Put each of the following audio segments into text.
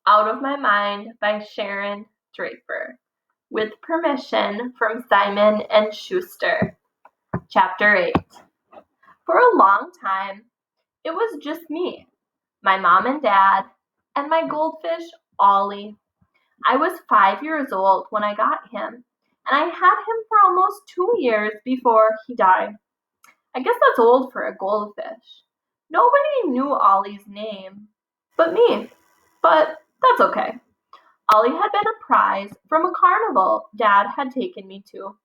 Out of My Mind by Sharon Draper, with permission from Simon and Schuster. Chapter 8. For a long time, it was just me, my mom and dad, and my goldfish, Ollie. I was 5 years old when I got him, and I had him for almost 2 years before he died. I guess that's old for a goldfish. Nobody knew Ollie's name but me, but that's okay. Ollie had been a prize from a carnival Dad had taken me to,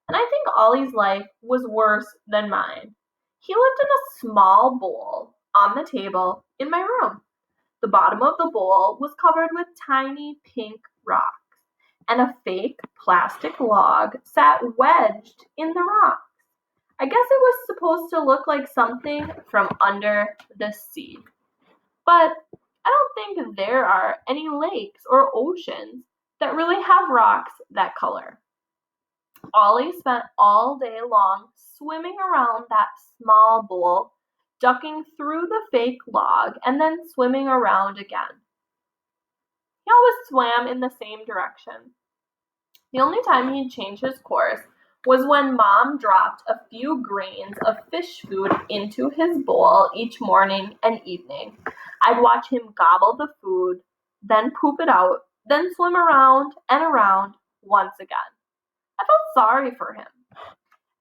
and I think Ollie's life was worse than mine. He lived in a small bowl on the table in my room. The bottom of the bowl was covered with tiny pink rocks, and a fake plastic log sat wedged in the rock. I guess it was supposed to look like something from under the sea. But I don't think there are any lakes or oceans that really have rocks that color. Ollie spent all day long swimming around that small bowl, ducking through the fake log and then swimming around again. He always swam in the same direction. The only time he'd change his course was when Mom dropped a few grains of fish food into his bowl each morning and evening. I'd watch him gobble the food, then poop it out, then swim around and around once again. I felt sorry for him.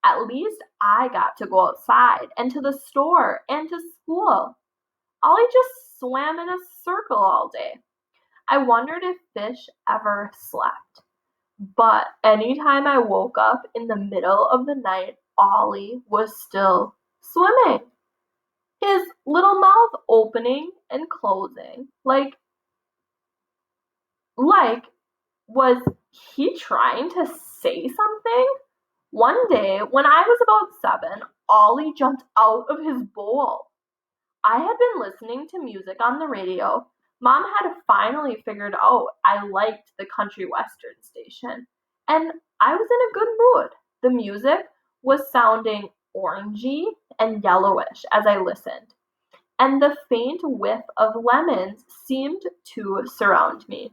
At least I got to go outside and to the store and to school. Ollie just swam in a circle all day. I wondered if fish ever slept. But anytime I woke up in the middle of the night, Ollie was still swimming. His little mouth opening and closing. Like, was he trying to say something? One day, when I was about 7, Ollie jumped out of his bowl. I had been listening to music on the radio. Mom had finally figured out I liked the country western station, and I was in a good mood. The music was sounding orangey and yellowish as I listened, and the faint whiff of lemons seemed to surround me.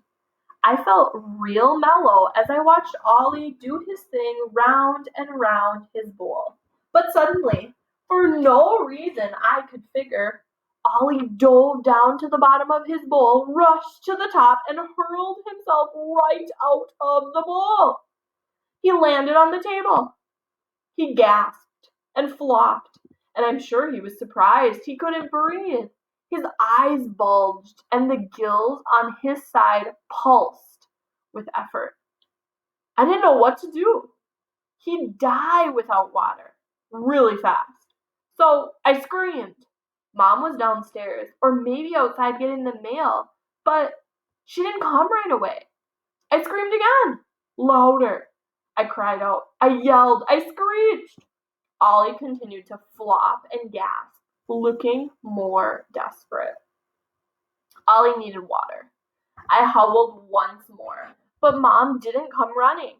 I felt real mellow as I watched Ollie do his thing round and round his bowl. But suddenly, for no reason I could figure, Ollie dove down to the bottom of his bowl, rushed to the top, and hurled himself right out of the bowl. He landed on the table. He gasped and flopped, and I'm sure he was surprised he couldn't breathe. His eyes bulged, and the gills on his side pulsed with effort. I didn't know what to do. He'd die without water, really fast. So I screamed. Mom was downstairs, or maybe outside getting the mail, but she didn't come right away. I screamed again, louder. I cried out. I yelled. I screeched. Ollie continued to flop and gasp, looking more desperate. Ollie needed water. I howled once more, but Mom didn't come running.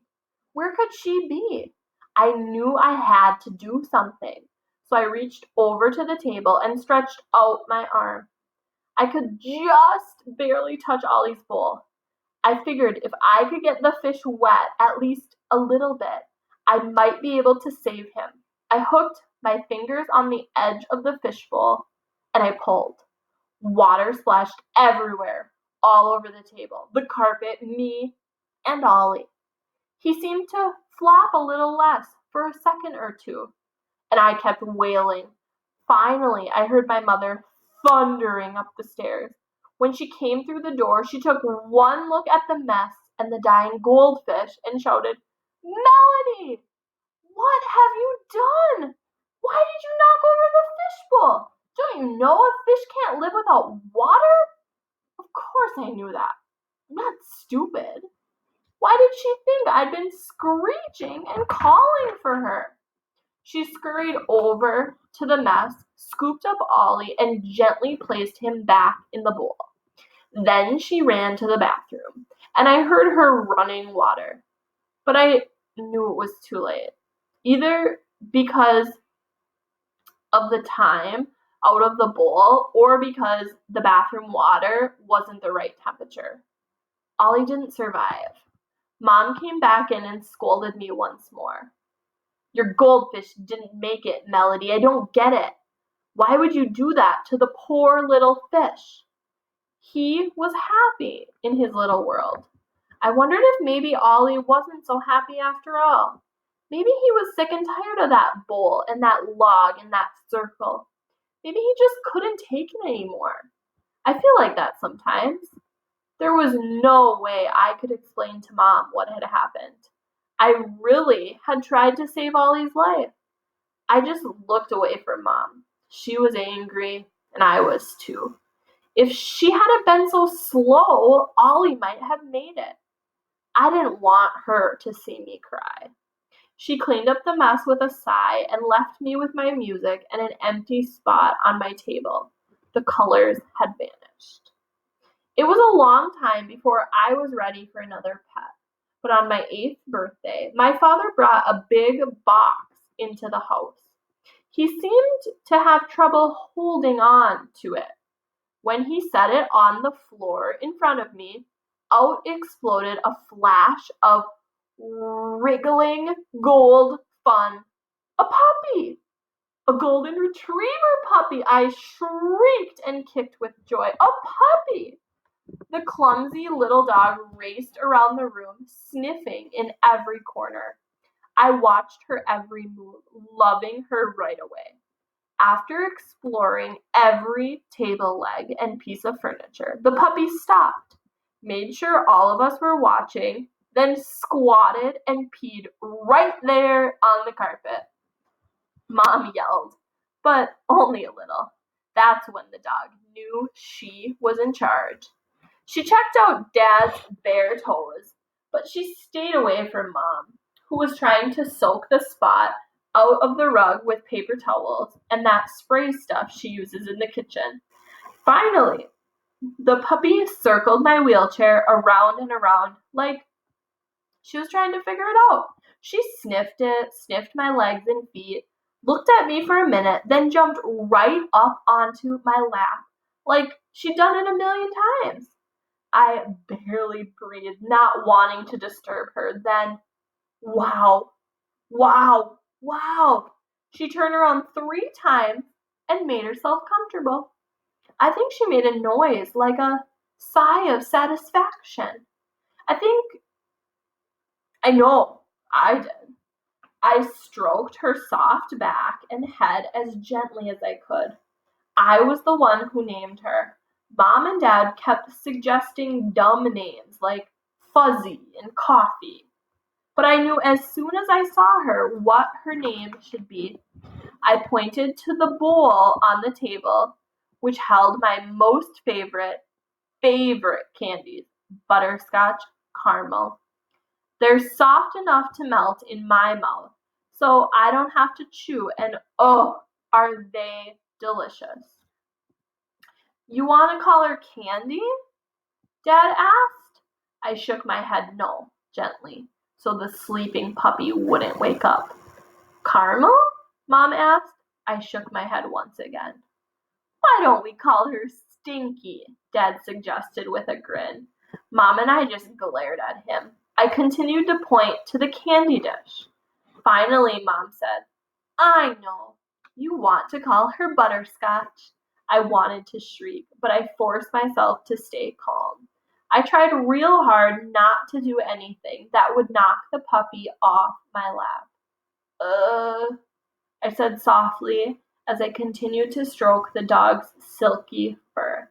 Where could she be? I knew I had to do something, so I reached over to the table and stretched out my arm. I could just barely touch Ollie's bowl. I figured if I could get the fish wet at least a little bit, I might be able to save him. I hooked my fingers on the edge of the fishbowl and I pulled. Water splashed everywhere, all over the table, the carpet, me, and Ollie. He seemed to flop a little less for a second or two, and I kept wailing. Finally, I heard my mother thundering up the stairs. When she came through the door, she took one look at the mess and the dying goldfish and shouted, "Melody! What have you done? Why did you knock over the fishbowl? Don't you know a fish can't live without water?" Of course I knew that. I'm not stupid. Why did she think I'd been screeching and calling for her? She scurried over to the mess, scooped up Ollie, and gently placed him back in the bowl. Then she ran to the bathroom, and I heard her running water. But I knew it was too late. Either because of the time out of the bowl or because the bathroom water wasn't the right temperature. Ollie didn't survive. Mom came back in and scolded me once more. Your goldfish didn't make it, Melody. I don't get it. Why would you do that to the poor little fish? He was happy in his little world. I wondered if maybe Ollie wasn't so happy after all. Maybe he was sick and tired of that bowl and that log and that circle. Maybe he just couldn't take it anymore. I feel like that sometimes. There was no way I could explain to Mom what had happened. I really had tried to save Ollie's life. I just looked away from Mom. She was angry, and I was too. If she hadn't been so slow, Ollie might have made it. I didn't want her to see me cry. She cleaned up the mess with a sigh and left me with my music and an empty spot on my table. The colors had vanished. It was a long time before I was ready for another pet, but on my 8th birthday, my father brought a big box into the house. He seemed to have trouble holding on to it. When he set it on the floor in front of me, out exploded a flash of wriggling gold fun. A puppy! A golden retriever puppy! I shrieked and kicked with joy. A puppy! The clumsy little dog raced around the room, sniffing in every corner. I watched her every move, loving her right away. After exploring every table leg and piece of furniture, the puppy stopped, made sure all of us were watching, then squatted and peed right there on the carpet. Mom yelled, but only a little. That's when the dog knew she was in charge. She checked out Dad's bare toes, but she stayed away from Mom, who was trying to soak the spot out of the rug with paper towels and that spray stuff she uses in the kitchen. Finally, the puppy circled my wheelchair around and around like she was trying to figure it out. She sniffed it, sniffed my legs and feet, looked at me for a minute, then jumped right up onto my lap like she'd done it a million times. I barely breathed, not wanting to disturb her. Then, wow, wow, wow. She turned around 3 times and made herself comfortable. I think she made a noise like a sigh of satisfaction. I know I did. I stroked her soft back and head as gently as I could. I was the one who named her. Mom and Dad kept suggesting dumb names like Fuzzy and Coffee. But I knew as soon as I saw her what her name should be. I pointed to the bowl on the table, which held my most favorite candies, butterscotch, caramel. They're soft enough to melt in my mouth, so I don't have to chew, and oh, are they delicious. You want to call her Candy? Dad asked. I shook my head no, gently, so the sleeping puppy wouldn't wake up. Caramel? Mom asked. I shook my head once again. Why don't we call her Stinky? Dad suggested with a grin. Mom and I just glared at him. I continued to point to the candy dish. Finally, Mom said, I know. You want to call her Butterscotch. I wanted to shriek, but I forced myself to stay calm. I tried real hard not to do anything that would knock the puppy off my lap. I said softly as I continued to stroke the dog's silky fur.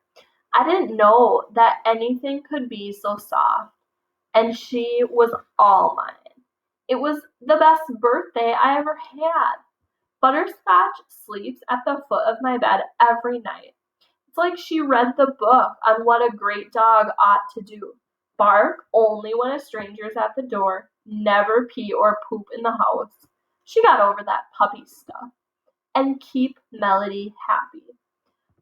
I didn't know that anything could be so soft, and she was all mine. It was the best birthday I ever had. Butterscotch sleeps at the foot of my bed every night. It's like she read the book on what a great dog ought to do. Bark only when a stranger's at the door, never pee or poop in the house. She got over that puppy stuff. And keep Melody happy.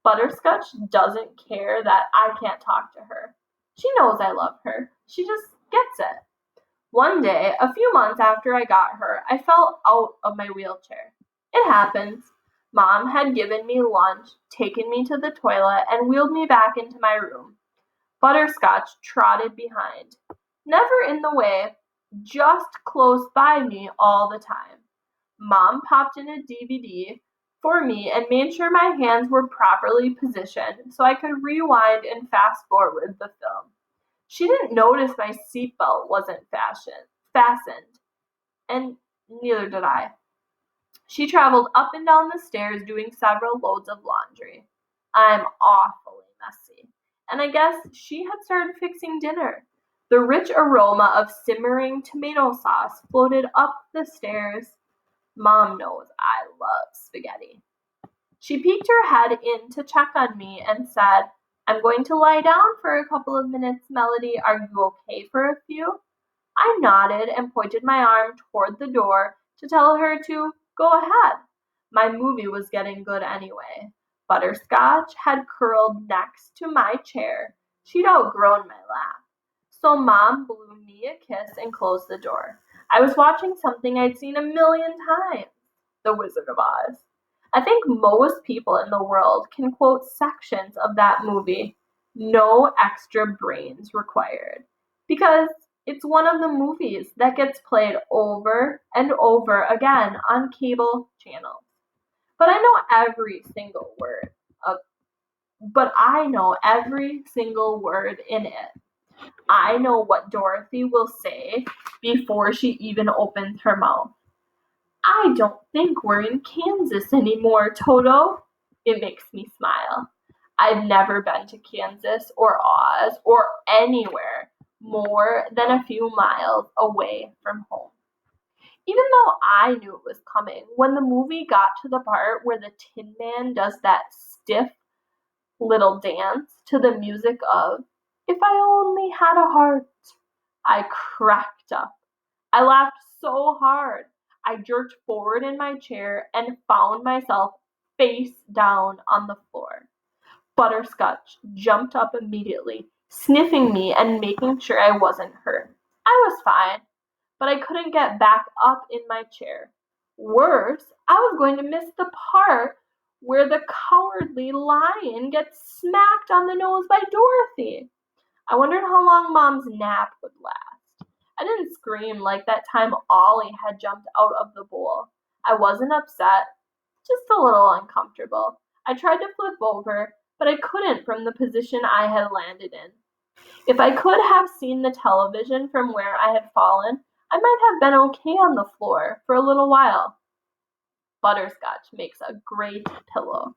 Butterscotch doesn't care that I can't talk to her. She knows I love her. She just gets it. One day, a few months after I got her, I fell out of my wheelchair. It happens. Mom had given me lunch, taken me to the toilet, and wheeled me back into my room. Butterscotch trotted behind, never in the way, just close by me all the time. Mom popped in a DVD for me and made sure my hands were properly positioned so I could rewind and fast forward the film. She didn't notice my seatbelt wasn't fastened, and neither did I. She traveled up and down the stairs doing several loads of laundry. I'm awfully messy. And I guess she had started fixing dinner. The rich aroma of simmering tomato sauce floated up the stairs. Mom knows I love spaghetti. She peeked her head in to check on me and said, I'm going to lie down for a couple of minutes, Melody. Are you okay for a few? I nodded and pointed my arm toward the door to tell her to go ahead. My movie was getting good anyway. Butterscotch had curled next to my chair. She'd outgrown my laugh. So Mom blew me a kiss and closed the door. I was watching something I'd seen a million times, The Wizard of Oz. I think most people in the world can quote sections of that movie, no extra brains required, because it's one of the movies that gets played over and over again on cable channels. But I know every single word of but I know every single word in it. I know what Dorothy will say before she even opens her mouth. I don't think we're in Kansas anymore, Toto. It makes me smile. I've never been to Kansas or Oz or anywhere more than a few miles away from home. Even though I knew it was coming, when the movie got to the part where the Tin Man does that stiff little dance to the music of If I Only Had a Heart, I cracked up. I laughed so hard. I jerked forward in my chair and found myself face down on the floor. Butterscotch jumped up immediately, sniffing me and making sure I wasn't hurt. I was fine, but I couldn't get back up in my chair. Worse, I was going to miss the part where the cowardly lion gets smacked on the nose by Dorothy. I wondered how long Mom's nap would last. I didn't scream like that time Ollie had jumped out of the bowl. I wasn't upset, just a little uncomfortable. I tried to flip over, but I couldn't from the position I had landed in. If I could have seen the television from where I had fallen, I might have been okay on the floor for a little while. Butterscotch makes a great pillow.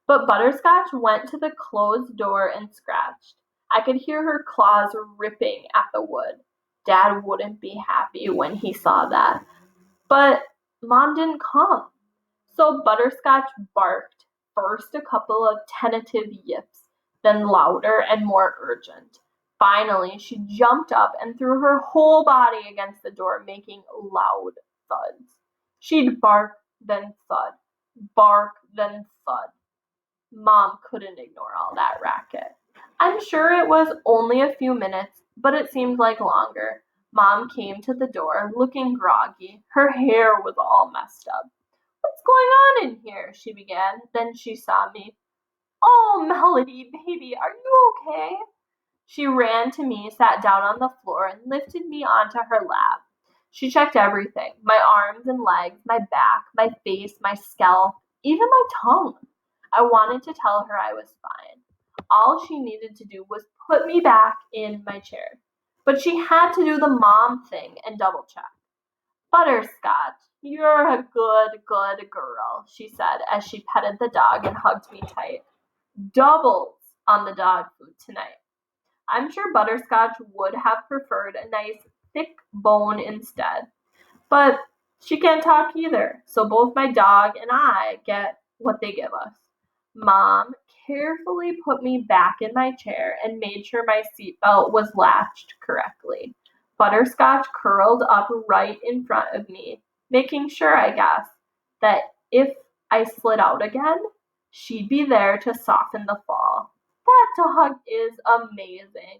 But Butterscotch went to the closed door and scratched. I could hear her claws ripping at the wood. Dad wouldn't be happy when he saw that. But Mom didn't come. So Butterscotch barked, first a couple of tentative yips, then louder and more urgent. Finally, she jumped up and threw her whole body against the door, making loud thuds. She'd bark, then thud, bark, then thud. Mom couldn't ignore all that racket. I'm sure it was only a few minutes, but it seemed like longer. Mom came to the door, looking groggy. Her hair was all messed up. What's going on in here? She began. Then she saw me. Oh, Melody, baby, are you okay? She ran to me, sat down on the floor, and lifted me onto her lap. She checked everything, my arms and legs, my back, my face, my scalp, even my tongue. I wanted to tell her I was fine. All she needed to do was put me back in my chair. But she had to do the mom thing and double check. Butterscotch, you're a good girl, she said as she petted the dog and hugged me tight. Doubles on the dog food tonight. I'm sure Butterscotch would have preferred a nice thick bone instead. But she can't talk either, so both my dog and I get what they give us. Mom carefully put me back in my chair and made sure my seatbelt was latched correctly. Butterscotch curled up right in front of me, making sure, I guess, that if I slid out again, she'd be there to soften the fall. That dog is amazing.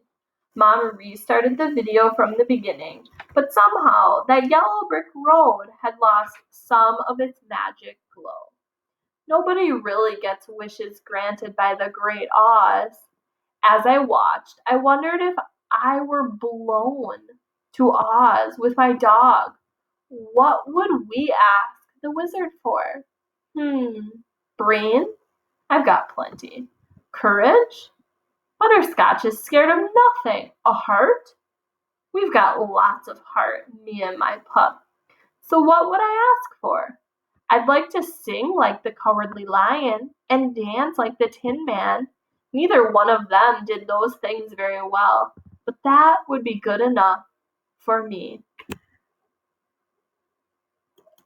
Mom restarted the video from the beginning, but somehow that yellow brick road had lost some of its magic glow. Nobody really gets wishes granted by the Great Oz. As I watched, I wondered if I were blown to Oz with my dog. What would we ask the wizard for? Brain? I've got plenty. Courage? Butterscotch is scared of nothing. A heart? We've got lots of heart, me and my pup. So what would I ask for? I'd like to sing like the Cowardly Lion and dance like the Tin Man. Neither one of them did those things very well, but that would be good enough for me.